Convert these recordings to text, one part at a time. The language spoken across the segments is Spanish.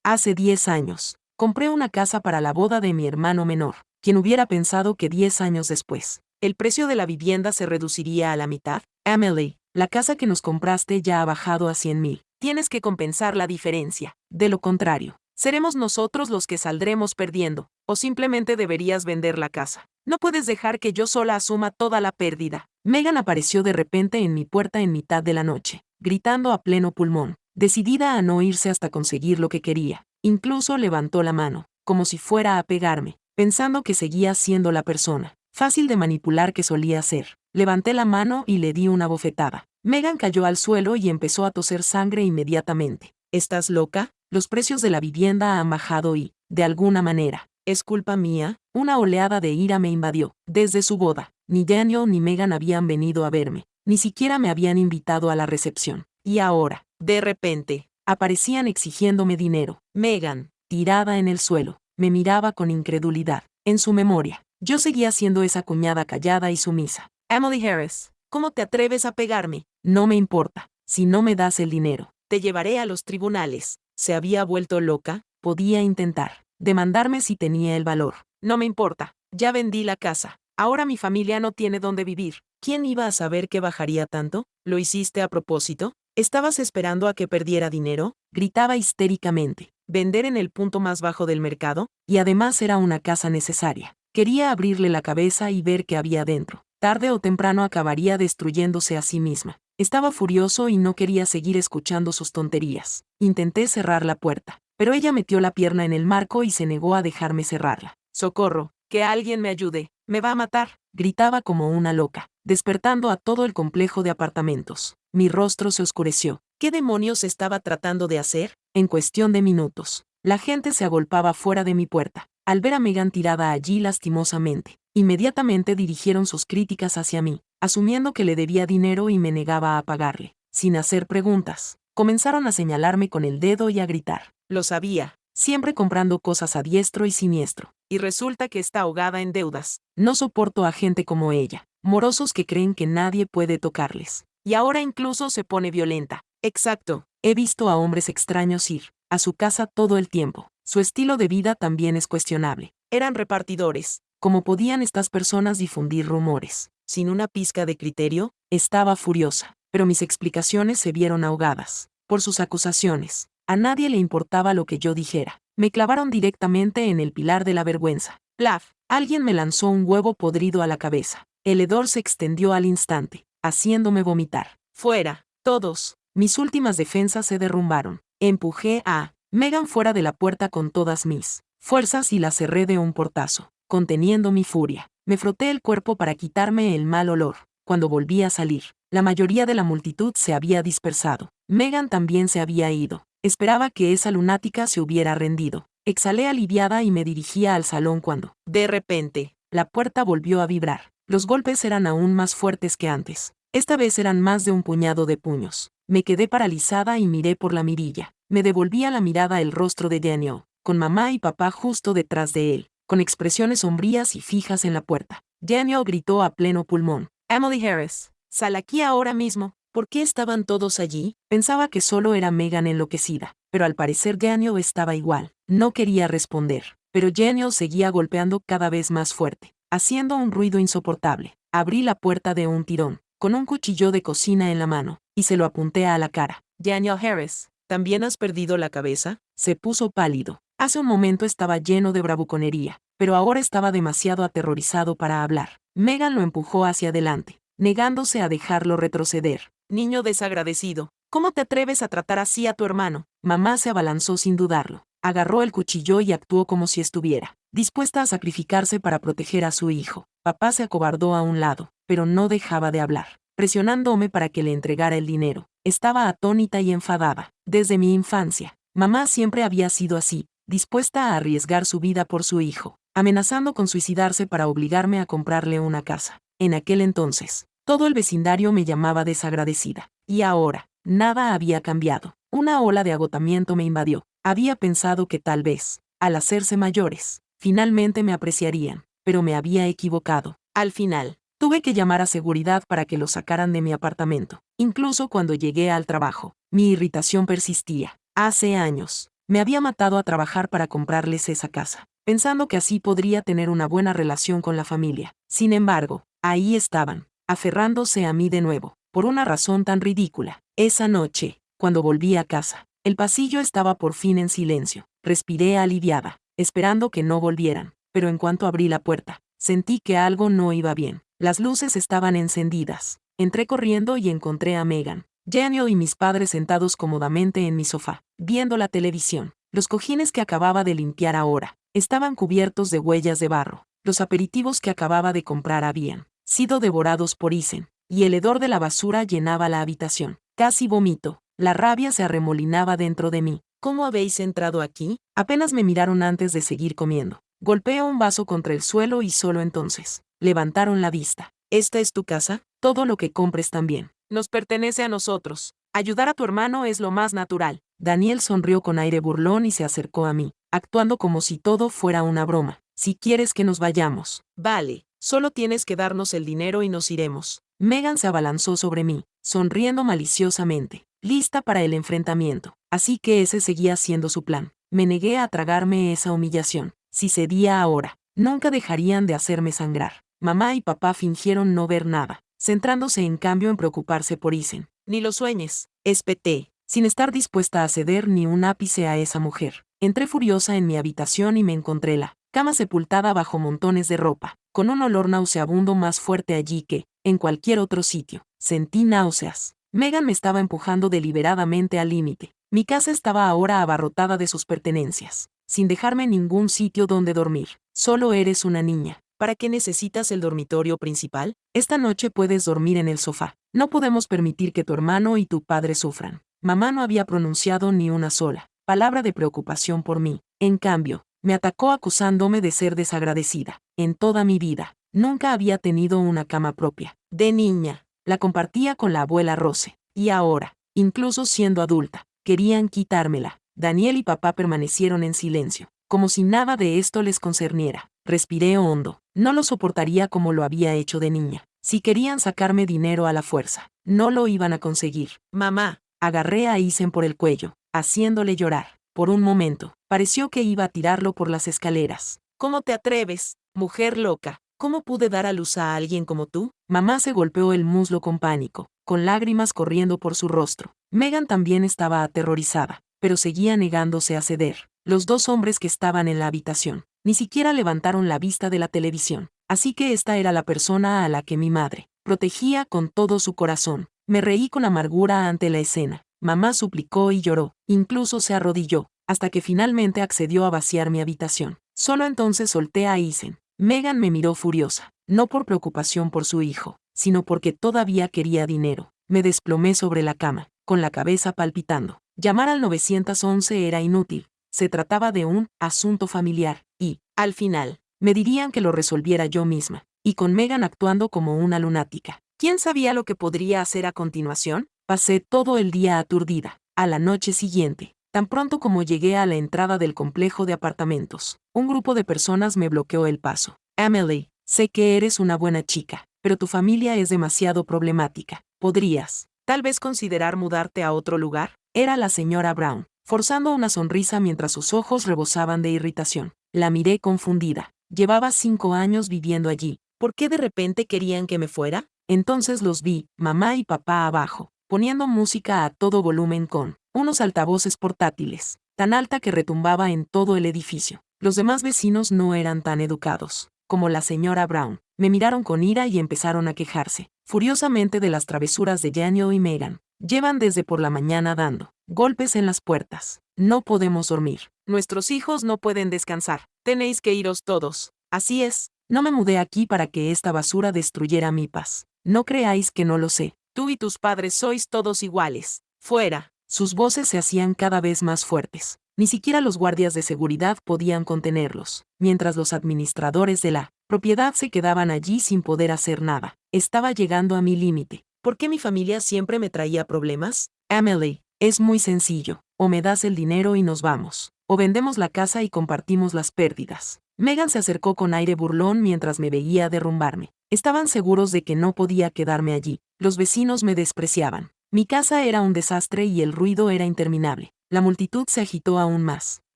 Hace 10 años, compré una casa para la boda de mi hermano menor. ¿Quién hubiera pensado que 10 años después, el precio de la vivienda se reduciría a la mitad? Emily, la casa que nos compraste ya ha bajado a 100,000. Tienes que compensar la diferencia. De lo contrario, seremos nosotros los que saldremos perdiendo, o simplemente deberías vender la casa. No puedes dejar que yo sola asuma toda la pérdida. Megan apareció de repente en mi puerta en mitad de la noche, gritando a pleno pulmón, decidida a no irse hasta conseguir lo que quería. Incluso levantó la mano, como si fuera a pegarme, pensando que seguía siendo la persona fácil de manipular que solía ser. Levanté la mano y le di una bofetada. Megan cayó al suelo y empezó a toser sangre inmediatamente. ¿Estás loca? Los precios de la vivienda han bajado y, de alguna manera, ¿es culpa mía? Una oleada de ira me invadió. Desde su boda, ni Daniel ni Megan habían venido a verme, ni siquiera me habían invitado a la recepción. Y ahora, de repente, aparecían exigiéndome dinero. Megan, tirada en el suelo, me miraba con incredulidad. En su memoria, yo seguía siendo esa cuñada callada y sumisa. Emily Harris, ¿cómo te atreves a pegarme? No me importa, si no me das el dinero. Te llevaré a los tribunales. ¿Se había vuelto loca? Podía intentar demandarme si tenía el valor. No me importa, ya vendí la casa. Ahora mi familia no tiene dónde vivir. ¿Quién iba a saber que bajaría tanto? ¿Lo hiciste a propósito? ¿Estabas esperando a que perdiera dinero? Gritaba histéricamente. ¿Vender en el punto más bajo del mercado? Y además era una casa necesaria. Quería abrirle la cabeza y ver qué había dentro. Tarde o temprano acabaría destruyéndose a sí misma. Estaba furioso y no quería seguir escuchando sus tonterías. Intenté cerrar la puerta, pero ella metió la pierna en el marco y se negó a dejarme cerrarla. ¡Socorro! ¡Que alguien me ayude! ¡Me va a matar!, gritaba como una loca, despertando a todo el complejo de apartamentos. Mi rostro se oscureció. ¿Qué demonios estaba tratando de hacer? En cuestión de minutos, la gente se agolpaba fuera de mi puerta. Al ver a Megan tirada allí lastimosamente, inmediatamente dirigieron sus críticas hacia mí, asumiendo que le debía dinero y me negaba a pagarle. Sin hacer preguntas, comenzaron a señalarme con el dedo y a gritar. Lo sabía, siempre comprando cosas a diestro y siniestro. Y resulta que está ahogada en deudas. No soporto a gente como ella, morosos que creen que nadie puede tocarles. Y ahora incluso se pone violenta. Exacto, he visto a hombres extraños ir a su casa todo el tiempo. Su estilo de vida también es cuestionable. Eran repartidores. ¿Cómo podían estas personas difundir rumores? Sin una pizca de criterio, estaba furiosa, pero mis explicaciones se vieron ahogadas por sus acusaciones. A nadie le importaba lo que yo dijera. Me clavaron directamente en el pilar de la vergüenza. Plaf, alguien me lanzó un huevo podrido a la cabeza. El hedor se extendió al instante, haciéndome vomitar. Fuera, todos. Mis últimas defensas se derrumbaron. Empujé a Megan fuera de la puerta con todas mis fuerzas y la cerré de un portazo, conteniendo mi furia. Me froté el cuerpo para quitarme el mal olor. Cuando volví a salir, la mayoría de la multitud se había dispersado. Megan también se había ido. Esperaba que esa lunática se hubiera rendido. Exhalé aliviada y me dirigía al salón cuando, de repente, la puerta volvió a vibrar. Los golpes eran aún más fuertes que antes. Esta vez eran más de un puñado de puños. Me quedé paralizada y miré por la mirilla. Me devolvía la mirada el rostro de Daniel, con mamá y papá justo detrás de él, con expresiones sombrías y fijas en la puerta. Daniel gritó a pleno pulmón. Emily Harris, sal aquí ahora mismo. ¿Por qué estaban todos allí? Pensaba que solo era Megan enloquecida, pero al parecer Daniel estaba igual. No quería responder, pero Daniel seguía golpeando cada vez más fuerte, haciendo un ruido insoportable. Abrí la puerta de un tirón, con un cuchillo de cocina en la mano, y se lo apunté a la cara. Daniel Harris, ¿también has perdido la cabeza? Se puso pálido. Hace un momento estaba lleno de bravuconería, pero ahora estaba demasiado aterrorizado para hablar. Megan lo empujó hacia adelante, negándose a dejarlo retroceder. Niño desagradecido, ¿cómo te atreves a tratar así a tu hermano? Mamá se abalanzó sin dudarlo. Agarró el cuchillo y actuó como si estuviera dispuesta a sacrificarse para proteger a su hijo. Papá se acobardó a un lado, pero no dejaba de hablar, presionándome para que le entregara el dinero. Estaba atónita y enfadada. Desde mi infancia, mamá siempre había sido así, dispuesta a arriesgar su vida por su hijo, amenazando con suicidarse para obligarme a comprarle una casa. En aquel entonces, todo el vecindario me llamaba desagradecida. Y ahora, nada había cambiado. Una ola de agotamiento me invadió. Había pensado que tal vez, al hacerse mayores, finalmente me apreciarían, pero me había equivocado. Al final, tuve que llamar a seguridad para que lo sacaran de mi apartamento. Incluso cuando llegué al trabajo, mi irritación persistía. Hace años, Me había matado a trabajar para comprarles esa casa, pensando que así podría tener una buena relación con la familia. Sin embargo, ahí estaban, aferrándose a mí de nuevo, por una razón tan ridícula. Esa noche, cuando volví a casa, el pasillo estaba por fin en silencio. Respiré aliviada, esperando que no volvieran, pero en cuanto abrí la puerta, sentí que algo no iba bien. Las luces estaban encendidas. Entré corriendo y encontré a Megan, Daniel y mis padres sentados cómodamente en mi sofá, viendo la televisión. Los cojines que acababa de limpiar ahora estaban cubiertos de huellas de barro. Los aperitivos que acababa de comprar habían sido devorados por Isen, y el hedor de la basura llenaba la habitación. Casi vomito. La rabia se arremolinaba dentro de mí. ¿Cómo habéis entrado aquí? Apenas me miraron antes de seguir comiendo. Golpeé un vaso contra el suelo y solo entonces levantaron la vista. ¿Esta es tu casa? Todo lo que compres también nos pertenece a nosotros. Ayudar a tu hermano es lo más natural. Daniel sonrió con aire burlón y se acercó a mí, actuando como si todo fuera una broma. Si quieres que nos vayamos. Vale, solo tienes que darnos el dinero y nos iremos. Megan se abalanzó sobre mí, sonriendo maliciosamente, lista para el enfrentamiento. Así que ese seguía siendo su plan. Me negué a tragarme esa humillación. Si cedía ahora, nunca dejarían de hacerme sangrar. Mamá y papá fingieron no ver nada, centrándose en cambio en preocuparse por Isen. Ni lo sueñes, espeté, sin estar dispuesta a ceder ni un ápice a esa mujer. Entré furiosa en mi habitación y me encontré la cama sepultada bajo montones de ropa, con un olor nauseabundo más fuerte allí que en cualquier otro sitio. Sentí náuseas. Megan me estaba empujando deliberadamente al límite. Mi casa estaba ahora abarrotada de sus pertenencias, sin dejarme ningún sitio donde dormir. Solo eres una niña. ¿Para qué necesitas el dormitorio principal? Esta noche puedes dormir en el sofá. No podemos permitir que tu hermano y tu padre sufran. Mamá no había pronunciado ni una sola palabra de preocupación por mí. En cambio, me atacó acusándome de ser desagradecida. En toda mi vida, nunca había tenido una cama propia. De niña, la compartía con la abuela Rose. Y ahora, incluso siendo adulta, querían quitármela. Daniel y papá permanecieron en silencio, como si nada de esto les concerniera. Respiré hondo. No lo soportaría como lo había hecho de niña. Si querían sacarme dinero a la fuerza, no lo iban a conseguir. Mamá, agarré a Isen por el cuello, haciéndole llorar. Por un momento, pareció que iba a tirarlo por las escaleras. ¿Cómo te atreves, mujer loca? ¿Cómo pude dar a luz a alguien como tú? Mamá se golpeó el muslo con pánico, con lágrimas corriendo por su rostro. Megan también estaba aterrorizada, pero seguía negándose a ceder. Los dos hombres que estaban en la habitación ni siquiera levantaron la vista de la televisión. Así que esta era la persona a la que mi madre protegía con todo su corazón. Me reí con amargura ante la escena. Mamá suplicó y lloró, incluso se arrodilló, hasta que finalmente accedió a vaciar mi habitación. Solo entonces solté a Isen. Megan me miró furiosa, no por preocupación por su hijo, sino porque todavía quería dinero. Me desplomé sobre la cama, con la cabeza palpitando. Llamar al 911 era inútil. Se trataba de un asunto familiar, y, al final, me dirían que lo resolviera yo misma, y con Megan actuando como una lunática. ¿Quién sabía lo que podría hacer a continuación? Pasé todo el día aturdida. A la noche siguiente, tan pronto como llegué a la entrada del complejo de apartamentos, un grupo de personas me bloqueó el paso. Emily, sé que eres una buena chica, pero tu familia es demasiado problemática. ¿Podrías, tal vez, considerar mudarte a otro lugar? Era la señora Brown, forzando una sonrisa mientras sus ojos rebosaban de irritación. La miré confundida. Llevaba 5 años viviendo allí. ¿Por qué de repente querían que me fuera? Entonces los vi, mamá y papá abajo, poniendo música a todo volumen con unos altavoces portátiles, tan alta que retumbaba en todo el edificio. Los demás vecinos no eran tan educados como la señora Brown. Me miraron con ira y empezaron a quejarse furiosamente de las travesuras de Daniel y Megan. Llevan desde por la mañana dando golpes en las puertas. No podemos dormir. Nuestros hijos no pueden descansar. Tenéis que iros todos. Así es. No me mudé aquí para que esta basura destruyera mi paz. No creáis que no lo sé. Tú y tus padres sois todos iguales. Fuera. Sus voces se hacían cada vez más fuertes. Ni siquiera los guardias de seguridad podían contenerlos, mientras los administradores de la propiedad se quedaban allí sin poder hacer nada. Estaba llegando a mi límite. ¿Por qué mi familia siempre me traía problemas? Emily, es muy sencillo. O me das el dinero y nos vamos, o vendemos la casa y compartimos las pérdidas. Megan se acercó con aire burlón mientras me veía derrumbarme. Estaban seguros de que no podía quedarme allí. Los vecinos me despreciaban. Mi casa era un desastre y el ruido era interminable. La multitud se agitó aún más,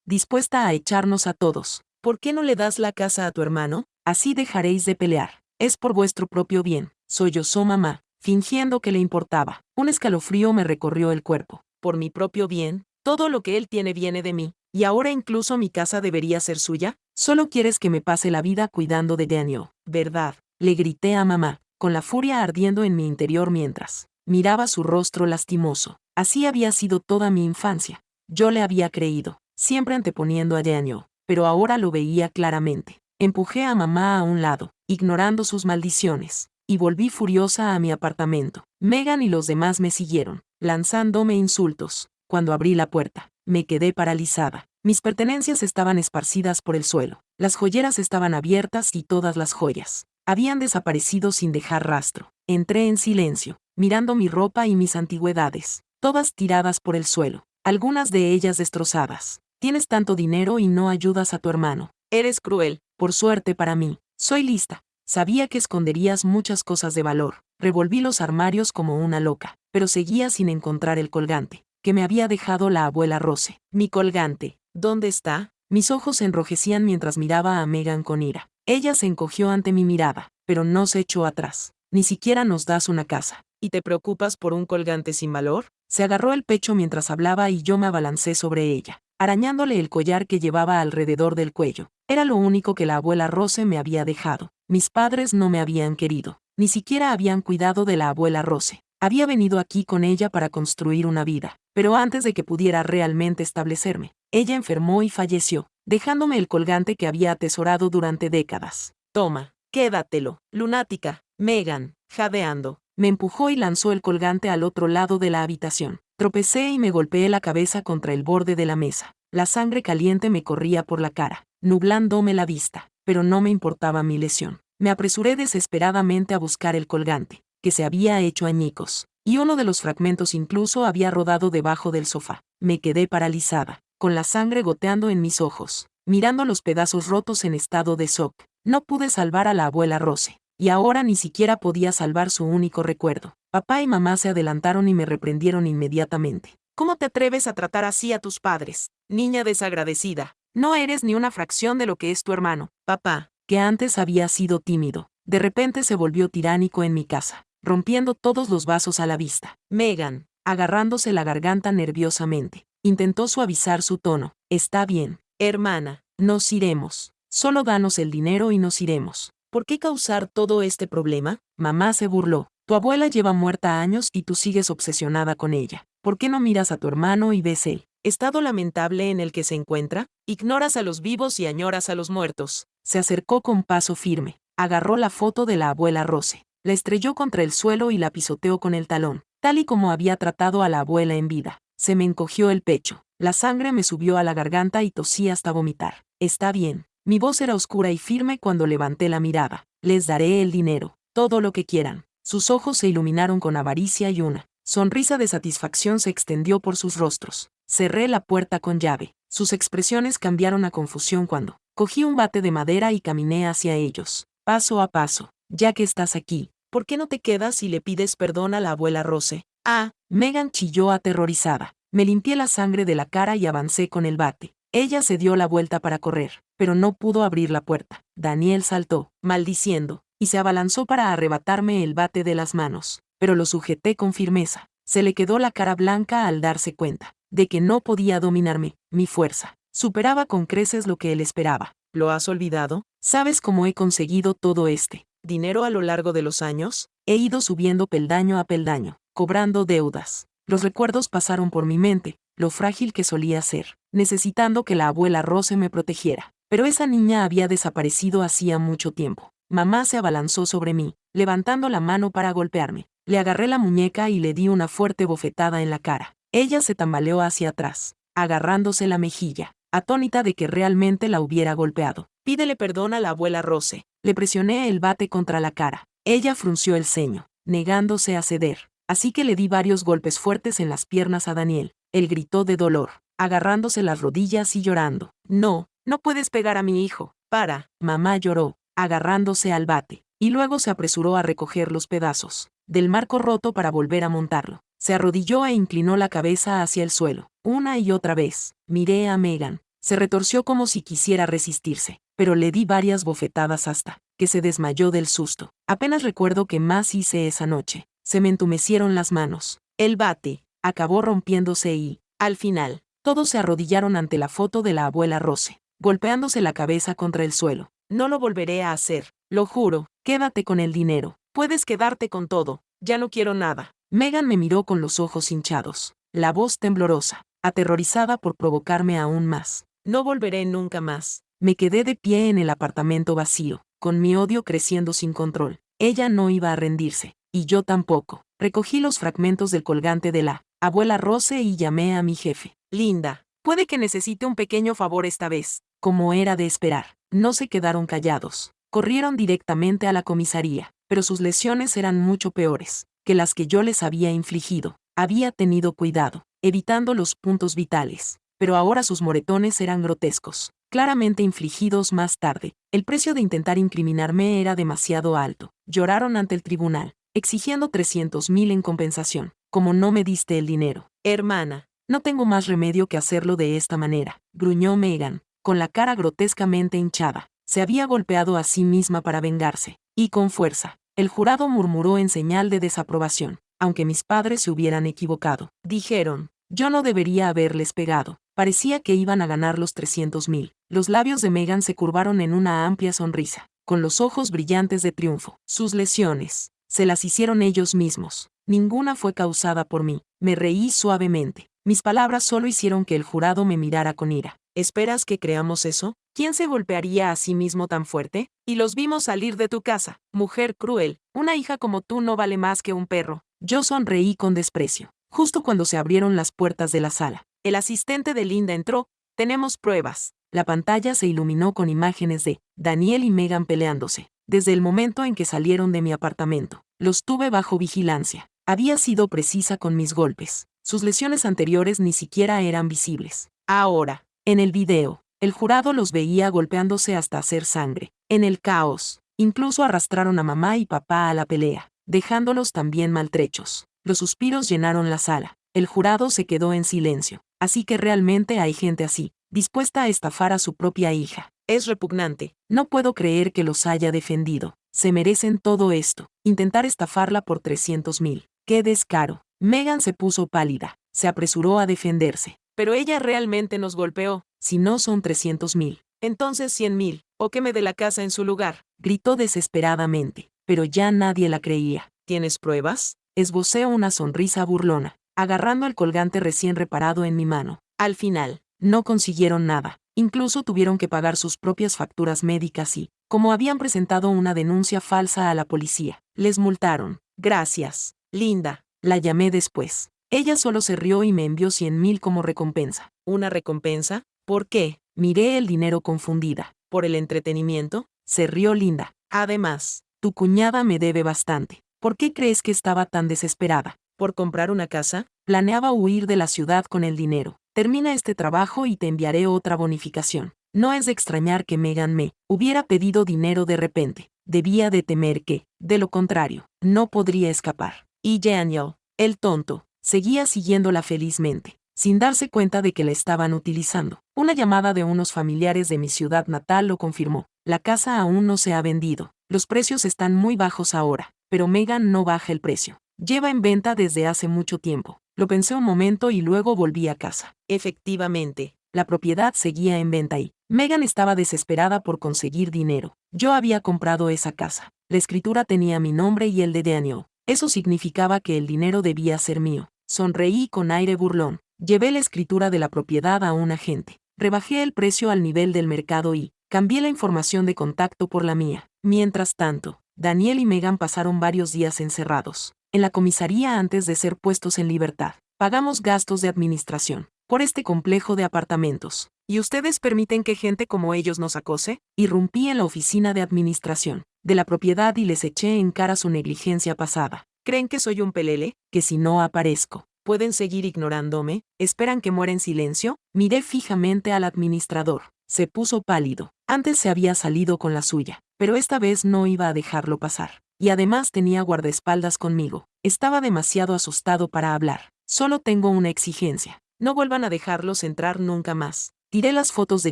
dispuesta a echarnos a todos. ¿Por qué no le das la casa a tu hermano? Así dejaréis de pelear. Es por vuestro propio bien. Sollozó mamá, fingiendo que le importaba. Un escalofrío me recorrió el cuerpo. Por mi propio bien, todo lo que él tiene viene de mí, y ahora incluso mi casa debería ser suya. Solo quieres que me pase la vida cuidando de Daniel, ¿verdad? Le grité a mamá, con la furia ardiendo en mi interior mientras miraba su rostro lastimoso. Así había sido toda mi infancia. Yo le había creído, siempre anteponiendo a Daniel, pero ahora lo veía claramente. Empujé a mamá a un lado, ignorando sus maldiciones, y volví furiosa a mi apartamento. Megan y los demás me siguieron, lanzándome insultos. Cuando abrí la puerta, me quedé paralizada. Mis pertenencias estaban esparcidas por el suelo. Las joyeras estaban abiertas y todas las joyas habían desaparecido sin dejar rastro. Entré en silencio, mirando mi ropa y mis antigüedades, todas tiradas por el suelo, algunas de ellas destrozadas. Tienes tanto dinero y no ayudas a tu hermano. Eres cruel. Por suerte para mí, soy lista. Sabía que esconderías muchas cosas de valor. Revolví los armarios como una loca, pero seguía sin encontrar el colgante que me había dejado la abuela Rose. Mi colgante, ¿dónde está? Mis ojos se enrojecían mientras miraba a Megan con ira. Ella se encogió ante mi mirada, pero no se echó atrás. Ni siquiera nos das una casa. ¿Y te preocupas por un colgante sin valor? Se agarró el pecho mientras hablaba y yo me abalancé sobre ella, arañándole el collar que llevaba alrededor del cuello. Era lo único que la abuela Rose me había dejado. Mis padres no me habían querido, ni siquiera habían cuidado de la abuela Rose. Había venido aquí con ella para construir una vida, pero antes de que pudiera realmente establecerme, ella enfermó y falleció, dejándome el colgante que había atesorado durante décadas. Toma, quédatelo, lunática. Megan, jadeando, me empujó y lanzó el colgante al otro lado de la habitación. Tropecé y me golpeé la cabeza contra el borde de la mesa. La sangre caliente me corría por la cara, nublándome la vista, pero no me importaba mi lesión. Me apresuré desesperadamente a buscar el colgante, que se había hecho añicos, y uno de los fragmentos incluso había rodado debajo del sofá. Me quedé paralizada, con la sangre goteando en mis ojos, mirando los pedazos rotos en estado de shock. No pude salvar a la abuela Rose, y ahora ni siquiera podía salvar su único recuerdo. Papá y mamá se adelantaron y me reprendieron inmediatamente. ¿Cómo te atreves a tratar así a tus padres, niña desagradecida? No eres ni una fracción de lo que es tu hermano. Papá, que antes había sido tímido, de repente se volvió tiránico en mi casa, rompiendo todos los vasos a la vista. Megan, agarrándose la garganta nerviosamente, intentó suavizar su tono. Está bien, hermana, nos iremos. Solo danos el dinero y nos iremos. ¿Por qué causar todo este problema? Mamá se burló. Tu abuela lleva muerta años y tú sigues obsesionada con ella. ¿Por qué no miras a tu hermano y ves el estado lamentable en el que se encuentra? Ignoras a los vivos y añoras a los muertos. Se acercó con paso firme. Agarró la foto de la abuela Rose. La estrelló contra el suelo y la pisoteó con el talón, tal y como había tratado a la abuela en vida. Se me encogió el pecho. La sangre me subió a la garganta y tosí hasta vomitar. Está bien. Mi voz era oscura y firme cuando levanté la mirada. Les daré el dinero, todo lo que quieran. Sus ojos se iluminaron con avaricia y una sonrisa de satisfacción se extendió por sus rostros. Cerré la puerta con llave. Sus expresiones cambiaron a confusión cuando cogí un bate de madera y caminé hacia ellos, paso a paso. Ya que estás aquí, ¿por qué no te quedas y le pides perdón a la abuela Rose? Ah, Megan chilló aterrorizada. Me limpié la sangre de la cara y avancé con el bate. Ella se dio la vuelta para correr, pero no pudo abrir la puerta. Daniel saltó, maldiciendo, y se abalanzó para arrebatarme el bate de las manos, pero lo sujeté con firmeza. Se le quedó la cara blanca al darse cuenta de que no podía dominarme. Mi fuerza superaba con creces lo que él esperaba. ¿Lo has olvidado? ¿Sabes cómo he conseguido todo este dinero a lo largo de los años? He ido subiendo peldaño a peldaño, cobrando deudas. Los recuerdos pasaron por mi mente, lo frágil que solía ser, necesitando que la abuela Rose me protegiera. Pero esa niña había desaparecido hacía mucho tiempo. Mamá se abalanzó sobre mí, levantando la mano para golpearme. Le agarré la muñeca y le di una fuerte bofetada en la cara. Ella se tambaleó hacia atrás, agarrándose la mejilla, atónita de que realmente la hubiera golpeado. Pídele perdón a la abuela Rose. Le presioné el bate contra la cara. Ella frunció el ceño, negándose a ceder. Así que le di varios golpes fuertes en las piernas a Daniel. Él gritó de dolor, agarrándose las rodillas y llorando. No, no puedes pegar a mi hijo. Para. Mamá lloró, agarrándose al bate, y luego se apresuró a recoger los pedazos del marco roto para volver a montarlo. Se arrodilló e inclinó la cabeza hacia el suelo. Una y otra vez. Miré a Megan. Se retorció como si quisiera resistirse, pero le di varias bofetadas hasta que se desmayó del susto. Apenas recuerdo qué más hice esa noche. Se me entumecieron las manos. El bate acabó rompiéndose y, al final, todos se arrodillaron ante la foto de la abuela Rose, golpeándose la cabeza contra el suelo. No lo volveré a hacer, lo juro. Quédate con el dinero. Puedes quedarte con todo. Ya no quiero nada. Megan me miró con los ojos hinchados, la voz temblorosa, aterrorizada por provocarme aún más. No volveré nunca más. Me quedé de pie en el apartamento vacío, con mi odio creciendo sin control. Ella no iba a rendirse, y yo tampoco. Recogí los fragmentos del colgante de la abuela Rose y llamé a mi jefe. Linda, puede que necesite un pequeño favor esta vez. Como era de esperar, no se quedaron callados. Corrieron directamente a la comisaría, pero sus lesiones eran mucho peores que las que yo les había infligido. Había tenido cuidado, evitando los puntos vitales, pero ahora sus moretones eran grotescos, claramente infligidos más tarde. El precio de intentar incriminarme era demasiado alto. Lloraron ante el tribunal, exigiendo 300.000 en compensación. Como no me diste el dinero, hermana, no tengo más remedio que hacerlo de esta manera, gruñó Megan, con la cara grotescamente hinchada. Se había golpeado a sí misma para vengarse, y con fuerza. El jurado murmuró en señal de desaprobación, aunque mis padres se hubieran equivocado. Dijeron, yo no debería haberles pegado. Parecía que iban a ganar los 300.000. Los labios de Megan se curvaron en una amplia sonrisa, con los ojos brillantes de triunfo. Sus lesiones, se las hicieron ellos mismos. Ninguna fue causada por mí. Me reí suavemente. Mis palabras solo hicieron que el jurado me mirara con ira. ¿Esperas que creamos eso? ¿Quién se golpearía a sí mismo tan fuerte? Y los vimos salir de tu casa. Mujer cruel, una hija como tú no vale más que un perro. Yo sonreí con desprecio, justo cuando se abrieron las puertas de la sala. El asistente de Linda entró. Tenemos pruebas. La pantalla se iluminó con imágenes de Daniel y Megan peleándose. Desde el momento en que salieron de mi apartamento, los tuve bajo vigilancia. Había sido precisa con mis golpes. Sus lesiones anteriores ni siquiera eran visibles. Ahora, en el video, el jurado los veía golpeándose hasta hacer sangre. En el caos, incluso arrastraron a mamá y papá a la pelea, dejándolos también maltrechos. Los suspiros llenaron la sala. El jurado se quedó en silencio. Así que realmente hay gente así, dispuesta a estafar a su propia hija. Es repugnante. No puedo creer que los haya defendido. Se merecen todo esto. Intentar estafarla por 300.000. ¡Qué descaro! Megan se puso pálida. Se apresuró a defenderse. Pero ella realmente nos golpeó. Si no son 300.000, entonces 100.000, o que me dé la casa en su lugar, gritó desesperadamente. Pero ya nadie la creía. ¿Tienes pruebas? Esbocé una sonrisa burlona, agarrando el colgante recién reparado en mi mano. Al final, no consiguieron nada. Incluso tuvieron que pagar sus propias facturas médicas y, como habían presentado una denuncia falsa a la policía, les multaron. Gracias, Linda. La llamé después. Ella solo se rió y me envió 100.000 como recompensa. ¿Una recompensa? ¿Por qué? Miré el dinero confundida. ¿Por el entretenimiento? Se rió Linda. Además, tu cuñada me debe bastante. ¿Por qué crees que estaba tan desesperada? ¿Por comprar una casa? Planeaba huir de la ciudad con el dinero. Termina este trabajo y te enviaré otra bonificación. No es de extrañar que Megan me hubiera pedido dinero de repente. Debía de temer que, de lo contrario, no podría escapar. Y Daniel, el tonto, seguía siguiéndola felizmente, sin darse cuenta de que la estaban utilizando. Una llamada de unos familiares de mi ciudad natal lo confirmó. La casa aún no se ha vendido. Los precios están muy bajos ahora, pero Megan no baja el precio. Lleva en venta desde hace mucho tiempo. Lo pensé un momento y luego volví a casa. Efectivamente, la propiedad seguía en venta y Megan estaba desesperada por conseguir dinero. Yo había comprado esa casa. La escritura tenía mi nombre y el de Daniel. Eso significaba que el dinero debía ser mío. Sonreí con aire burlón. Llevé la escritura de la propiedad a un agente. Rebajé el precio al nivel del mercado y cambié la información de contacto por la mía. Mientras tanto, Daniel y Megan pasaron varios días encerrados en la comisaría antes de ser puestos en libertad. Pagamos gastos de administración por este complejo de apartamentos. ¿Y ustedes permiten que gente como ellos nos acose? Irrumpí en la oficina de administración de la propiedad y les eché en cara su negligencia pasada. ¿Creen que soy un pelele? ¿Que si no aparezco, pueden seguir ignorándome? ¿Esperan que muera en silencio? Miré fijamente al administrador. Se puso pálido. Antes se había salido con la suya, pero esta vez no iba a dejarlo pasar. Y además tenía guardaespaldas conmigo. Estaba demasiado asustado para hablar. Solo tengo una exigencia. No vuelvan a dejarlos entrar nunca más. Tiré las fotos de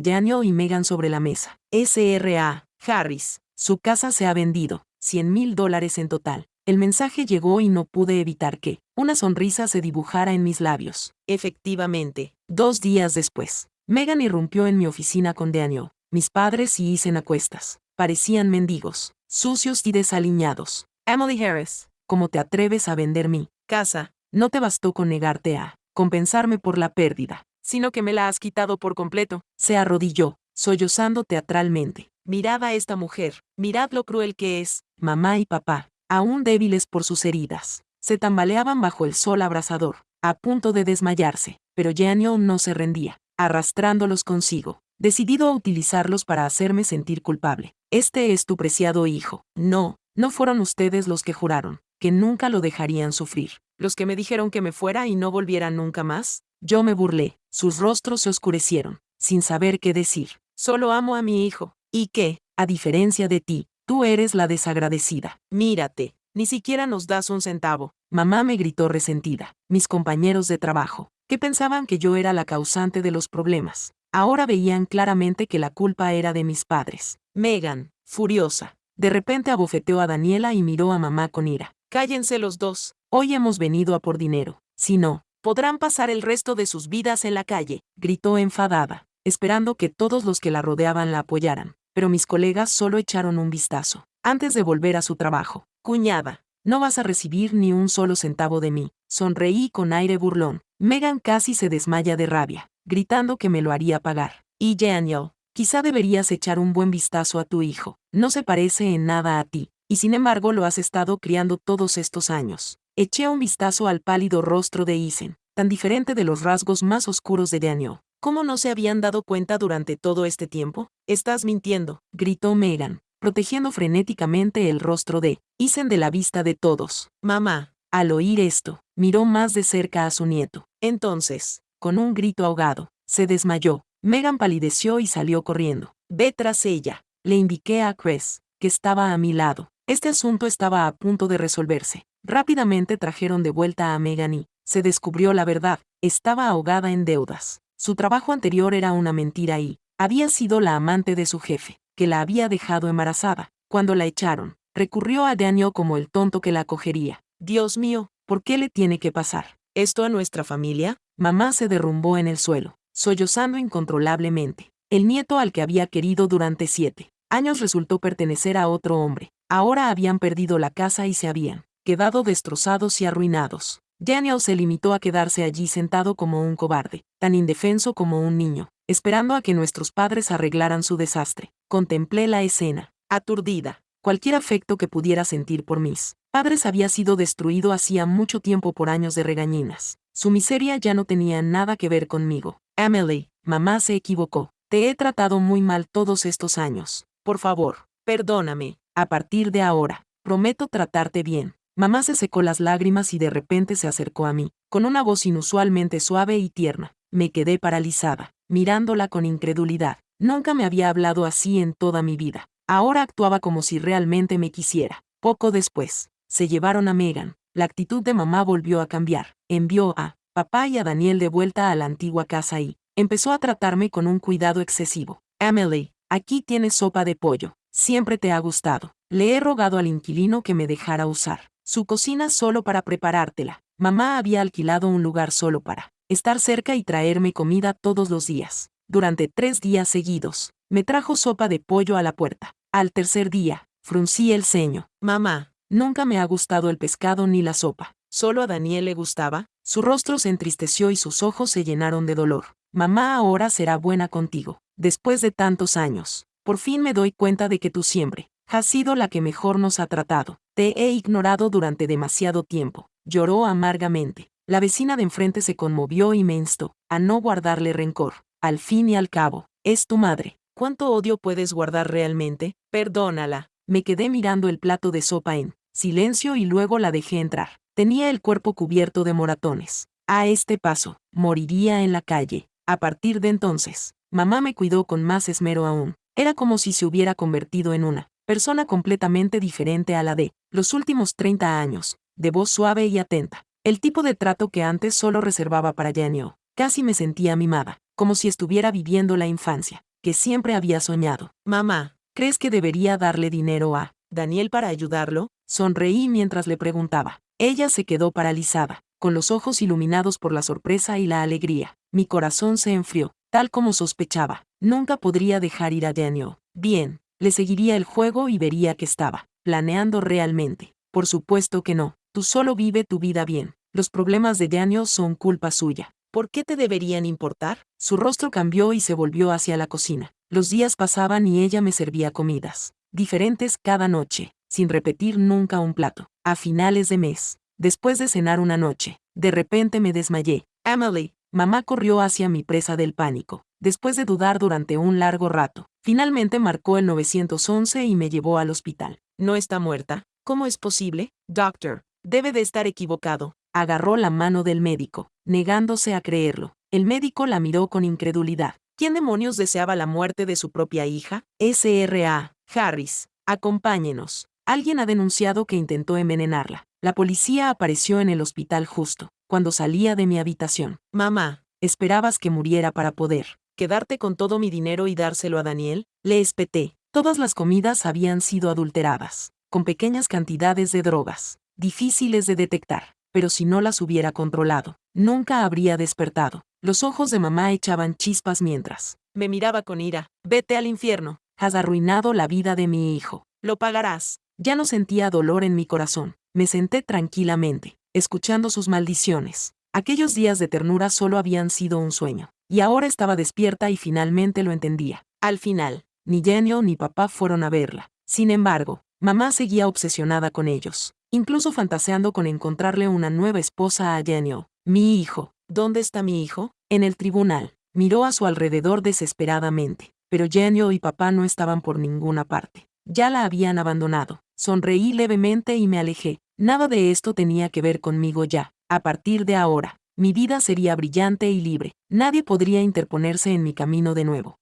Daniel y Megan sobre la mesa. S.R.A. Harris. Su casa se ha vendido. $100,000 en total. El mensaje llegó y no pude evitar que una sonrisa se dibujara en mis labios. Efectivamente, 2 días después, Megan irrumpió en mi oficina con Daniel. Mis padres y Ethan a cuestas. Parecían mendigos, sucios y desaliñados. Emily Harris, ¿cómo te atreves a vender mi casa? No te bastó con negarte a compensarme por la pérdida, sino que me la has quitado por completo. Se arrodilló, sollozando teatralmente. Mirad a esta mujer, mirad lo cruel que es. Mamá y papá, aún débiles por sus heridas, se tambaleaban bajo el sol abrasador, a punto de desmayarse, pero Daniel no se rendía, arrastrándolos consigo, decidido a utilizarlos para hacerme sentir culpable. Este es tu preciado hijo. No, no fueron ustedes los que juraron que nunca lo dejarían sufrir, los que me dijeron que me fuera y no volviera nunca más. Yo me burlé, sus rostros se oscurecieron, sin saber qué decir. Solo amo a mi hijo. ¿Y qué? A diferencia de ti, tú eres la desagradecida. Mírate, ni siquiera nos das un centavo. Mamá me gritó resentida. Mis compañeros de trabajo, que pensaban que yo era la causante de los problemas, ahora veían claramente que la culpa era de mis padres. Megan, furiosa, de repente abofeteó a Daniela y miró a mamá con ira. Cállense los dos. Hoy hemos venido a por dinero. Si no, podrán pasar el resto de sus vidas en la calle, gritó enfadada, esperando que todos los que la rodeaban la apoyaran. Pero mis colegas solo echaron un vistazo, antes de volver a su trabajo. Cuñada, no vas a recibir ni un solo centavo de mí. Sonreí con aire burlón. Megan casi se desmaya de rabia, gritando que me lo haría pagar. Y Daniel, quizá deberías echar un buen vistazo a tu hijo. No se parece en nada a ti, y sin embargo lo has estado criando todos estos años. Eché un vistazo al pálido rostro de Ethan, tan diferente de los rasgos más oscuros de Daniel. ¿Cómo no se habían dado cuenta durante todo este tiempo? Estás mintiendo, gritó Megan, protegiendo frenéticamente el rostro de Ethan de la vista de todos. Mamá, al oír esto, miró más de cerca a su nieto. Entonces, con un grito ahogado, se desmayó. Megan palideció y salió corriendo. Ve tras ella, le indiqué a Chris, que estaba a mi lado. Este asunto estaba a punto de resolverse. Rápidamente trajeron de vuelta a Megan y se descubrió la verdad. Estaba ahogada en deudas. Su trabajo anterior era una mentira y había sido la amante de su jefe, que la había dejado embarazada. Cuando la echaron, recurrió a Daniel como el tonto que la acogería. Dios mío, ¿por qué le tiene que pasar esto a nuestra familia? Mamá se derrumbó en el suelo, sollozando incontrolablemente. El nieto al que había querido durante 7 años resultó pertenecer a otro hombre. Ahora habían perdido la casa y se habían quedado destrozados y arruinados. Daniel se limitó a quedarse allí sentado como un cobarde, tan indefenso como un niño, esperando a que nuestros padres arreglaran su desastre. Contemplé la escena, aturdida. Cualquier afecto que pudiera sentir por mis padres había sido destruido hacía mucho tiempo por años de regañinas. Su miseria ya no tenía nada que ver conmigo. Emily, mamá se equivocó. Te he tratado muy mal todos estos años. Por favor, perdóname. A partir de ahora, prometo tratarte bien. Mamá se secó las lágrimas y de repente se acercó a mí, con una voz inusualmente suave y tierna. Me quedé paralizada, mirándola con incredulidad. Nunca me había hablado así en toda mi vida. Ahora actuaba como si realmente me quisiera. Poco después, se llevaron a Megan. La actitud de mamá volvió a cambiar. Envió a papá y a Daniel de vuelta a la antigua casa y empezó a tratarme con un cuidado excesivo. Emily, aquí tienes sopa de pollo. Siempre te ha gustado. Le he rogado al inquilino que me dejara usar su cocina solo para preparártela. Mamá había alquilado un lugar solo para estar cerca y traerme comida todos los días. Durante 3 días seguidos, me trajo sopa de pollo a la puerta. Al tercer día, fruncí el ceño. Mamá, nunca me ha gustado el pescado ni la sopa. ¿Solo a Daniel le gustaba? Su rostro se entristeció y sus ojos se llenaron de dolor. Mamá ahora será buena contigo. Después de tantos años, por fin me doy cuenta de que tú siempre has sido la que mejor nos ha tratado. Te he ignorado durante demasiado tiempo. Lloró amargamente. La vecina de enfrente se conmovió y me instó a no guardarle rencor. Al fin y al cabo, es tu madre. ¿Cuánto odio puedes guardar realmente? Perdónala. Me quedé mirando el plato de sopa en silencio y luego la dejé entrar. Tenía el cuerpo cubierto de moratones. A este paso, moriría en la calle. A partir de entonces, mamá me cuidó con más esmero aún. Era como si se hubiera convertido en una persona completamente diferente a la de los últimos 30 años. de voz suave y atenta. El tipo de trato que antes solo reservaba para Daniel. Casi me sentía mimada, como si estuviera viviendo la infancia, que siempre había soñado. Mamá, ¿crees que debería darle dinero a Daniel para ayudarlo? Sonreí mientras le preguntaba. Ella se quedó paralizada, con los ojos iluminados por la sorpresa y la alegría. Mi corazón se enfrió, tal como sospechaba. Nunca podría dejar ir a Daniel. Bien, le seguiría el juego y vería que estaba planeando realmente. Por supuesto que no. Tú solo vive tu vida bien. Los problemas de Daniel son culpa suya. ¿Por qué te deberían importar? Su rostro cambió y se volvió hacia la cocina. Los días pasaban y ella me servía comidas diferentes cada noche, sin repetir nunca un plato. A finales de mes, después de cenar una noche, de repente me desmayé. Emily, mamá corrió hacia mi presa del pánico. Después de dudar durante un largo rato, finalmente marcó el 911 y me llevó al hospital. ¿No está muerta? ¿Cómo es posible? Doctor, debe de estar equivocado. Agarró la mano del médico, negándose a creerlo. El médico la miró con incredulidad. ¿Quién demonios deseaba la muerte de su propia hija? S.R.A. Harris, acompáñenos. Alguien ha denunciado que intentó envenenarla. La policía apareció en el hospital justo cuando salía de mi habitación. Mamá, ¿esperabas que muriera para poder quedarte con todo mi dinero y dárselo a Daniel? Le espeté. Todas las comidas habían sido adulteradas, con pequeñas cantidades de drogas, difíciles de detectar, pero si no las hubiera controlado, nunca habría despertado. Los ojos de mamá echaban chispas mientras me miraba con ira. Vete al infierno. Has arruinado la vida de mi hijo. Lo pagarás. Ya no sentía dolor en mi corazón. Me senté tranquilamente, escuchando sus maldiciones. Aquellos días de ternura solo habían sido un sueño, y ahora estaba despierta y finalmente lo entendía. Al final, ni Daniel ni papá fueron a verla. Sin embargo, mamá seguía obsesionada con ellos, incluso fantaseando con encontrarle una nueva esposa a Daniel. Mi hijo. ¿Dónde está mi hijo? En el tribunal. Miró a su alrededor desesperadamente, pero Daniel y papá no estaban por ninguna parte. Ya la habían abandonado. Sonreí levemente y me alejé. Nada de esto tenía que ver conmigo ya. A partir de ahora, mi vida sería brillante y libre. Nadie podría interponerse en mi camino de nuevo.